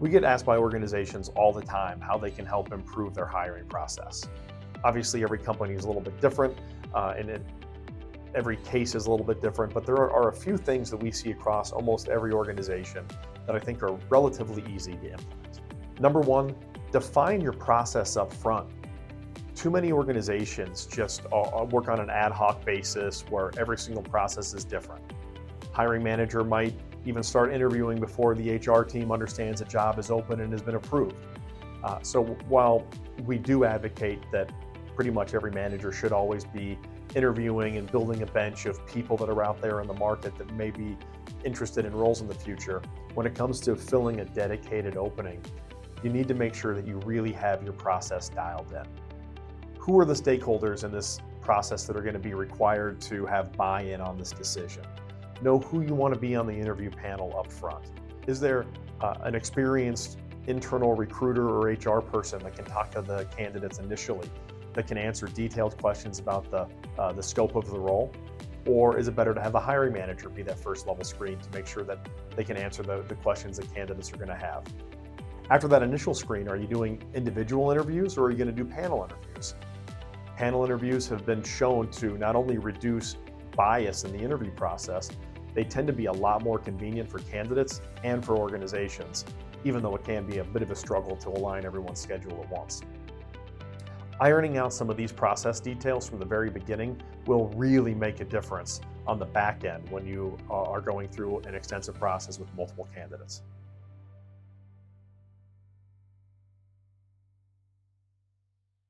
We get asked by organizations all the time how they can help improve their hiring process. Obviously, every company is a little bit different, and every case is a little bit different, but there are a few things that we see across almost every organization that I think are relatively easy to implement. Number one, define your process up front. Too many organizations just work on an ad hoc basis where every single process is different. Hiring manager might even start interviewing before the HR team understands a job is open and has been approved. So while we do advocate that pretty much every manager should always be interviewing and building a bench of people that are out there in the market that may be interested in roles in the future, when it comes to filling a dedicated opening, you need to make sure that you really have your process dialed in. Who are the stakeholders in this process that are going to be required to have buy-in on this decision? Know who you want to be on the interview panel up front. Is there an experienced internal recruiter or HR person that can talk to the candidates initially, that can answer detailed questions about the scope of the role? Or is it better to have the hiring manager be that first level screen to make sure that they can answer the questions that candidates are going to have? After that initial screen, are you doing individual interviews or are you going to do panel interviews? Panel interviews have been shown to not only reduce bias in the interview process, they tend to be a lot more convenient for candidates and for organizations, even though it can be a bit of a struggle to align everyone's schedule at once. Ironing out some of these process details from the very beginning will really make a difference on the back end when you are going through an extensive process with multiple candidates.